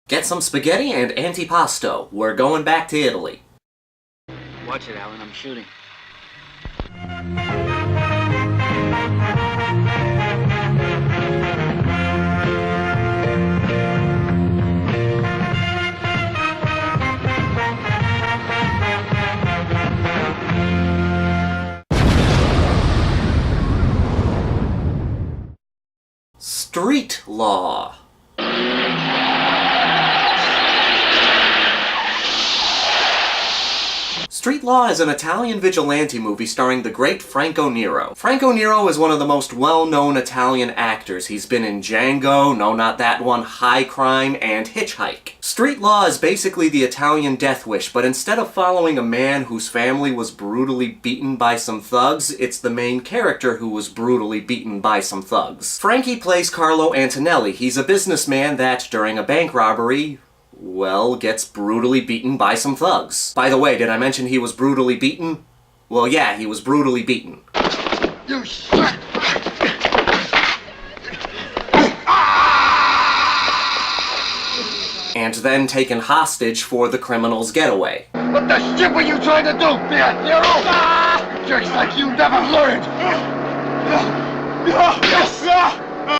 Get some spaghetti and antipasto. We're going back to Italy. Watch it, Alan. I'm shooting. Street Law. Street Law is an Italian vigilante movie starring the great Franco Nero. Franco Nero is one of the most well-known Italian actors. He's been in Django, no not that one, High Crime, and Hitchhike. Street Law is basically the Italian Death Wish, but instead of following a man whose family was brutally beaten by some thugs, it's the main character who was brutally beaten by some thugs. Frankie plays Carlo Antonelli. He's a businessman that, during a bank robbery, well, gets brutally beaten by some thugs. By the way, did I mention he was brutally beaten? Well, yeah, he was brutally beaten. You shit! And then taken hostage for the criminal's getaway. What the shit were you trying to do, Nero? Jerks like you never learned!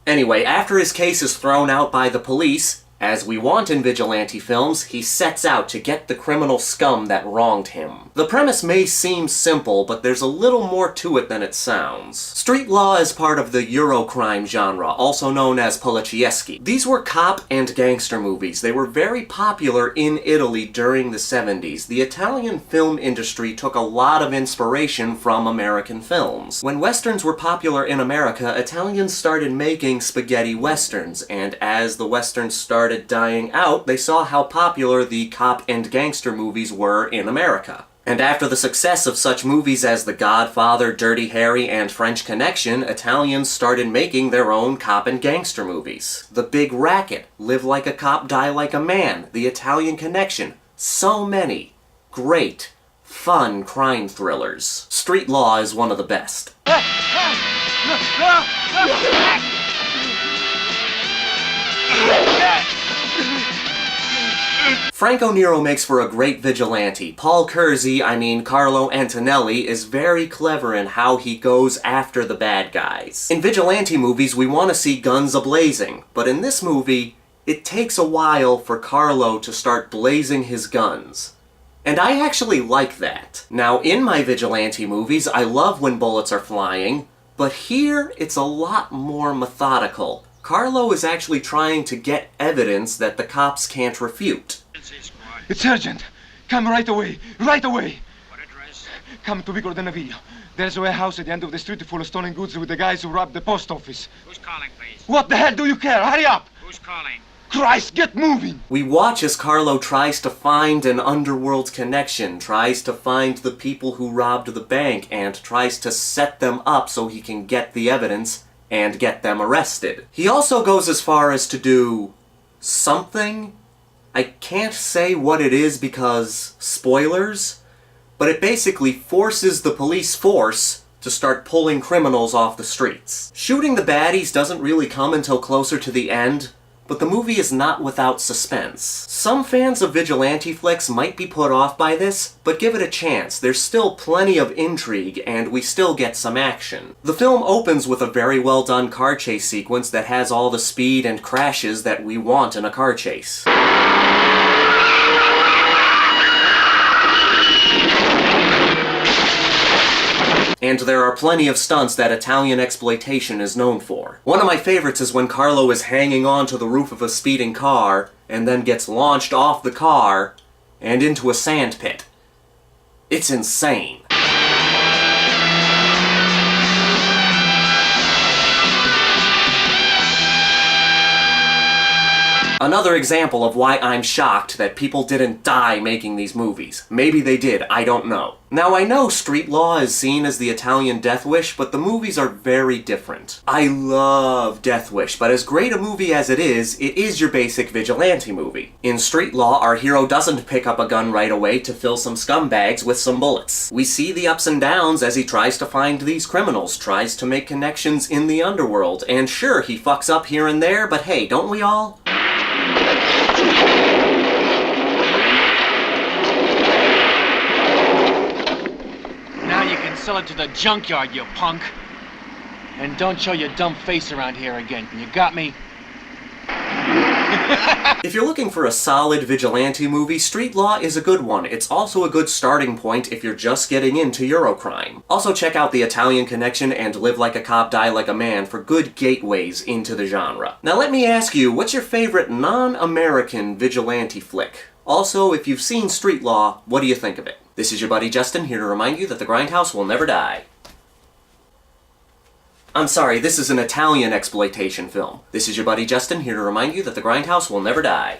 Anyway, after his case is thrown out by the police, as we want in vigilante films, he sets out to get the criminal scum that wronged him. The premise may seem simple, but there's a little more to it than it sounds. Street Law is part of the Eurocrime genre, also known as polizieschi. These were cop and gangster movies. They were very popular in Italy during the 70s. The Italian film industry took a lot of inspiration from American films. When westerns were popular in America, Italians started making spaghetti westerns, and as the westerns started dying out, they saw how popular the cop and gangster movies were in America. And after the success of such movies as The Godfather, Dirty Harry, and French Connection, Italians started making their own cop and gangster movies. The Big Racket, Live Like a Cop, Die Like a Man, The Italian Connection. So many great, fun crime thrillers. Street Law is one of the best. Franco Nero makes for a great vigilante. Paul Curzi, Carlo Antonelli, is very clever in how he goes after the bad guys. In vigilante movies, we want to see guns a-blazing, but in this movie, it takes a while for Carlo to start blazing his guns. And I actually like that. Now, in my vigilante movies, I love when bullets are flying, but here it's a lot more methodical. Carlo is actually trying to get evidence that the cops can't refute. It's urgent. Come right away. Right away. What address? Come to Vicolo del Naviglio. There's a warehouse at the end of the street full of stolen goods with the guys who robbed the post office. Who's calling, please? What the hell do you care? Hurry up! Who's calling? Christ, get moving! We watch as Carlo tries to find an underworld connection, tries to find the people who robbed the bank, and tries to set them up so he can get the evidence and get them arrested. He also goes as far as to do something. I can't say what it is because spoilers, but it basically forces the police force to start pulling criminals off the streets. Shooting the baddies doesn't really come until closer to the end, but the movie is not without suspense. Some fans of vigilante flicks might be put off by this, but give it a chance. There's still plenty of intrigue, and we still get some action. The film opens with a very well done car chase sequence that has all the speed and crashes that we want in a car chase. And there are plenty of stunts that Italian exploitation is known for. One of my favorites is when Carlo is hanging on to the roof of a speeding car, and then gets launched off the car, and into a sand pit. It's insane. Another example of why I'm shocked that people didn't die making these movies. Maybe they did, I don't know. Now, I know Street Law is seen as the Italian Death Wish, but the movies are very different. I love Death Wish, but as great a movie as it is your basic vigilante movie. In Street Law, our hero doesn't pick up a gun right away to fill some scumbags with some bullets. We see the ups and downs as he tries to find these criminals, tries to make connections in the underworld, and sure, he fucks up here and there, but hey, don't we all? sell it to the junkyard, you punk. And don't show your dumb face around here again. You got me? If you're looking for a solid vigilante movie, Street Law is a good one. It's also a good starting point if you're just getting into Eurocrime. Also check out The Italian Connection and Live Like a Cop, Die Like a Man for good gateways into the genre. Now let me ask you, what's your favorite non-American vigilante flick? Also, if you've seen Street Law, what do you think of it? This is your buddy Justin, here to remind you that the Grindhouse will never die. I'm sorry, this is an Italian exploitation film. This is your buddy Justin, here to remind you that the Grindhouse will never die.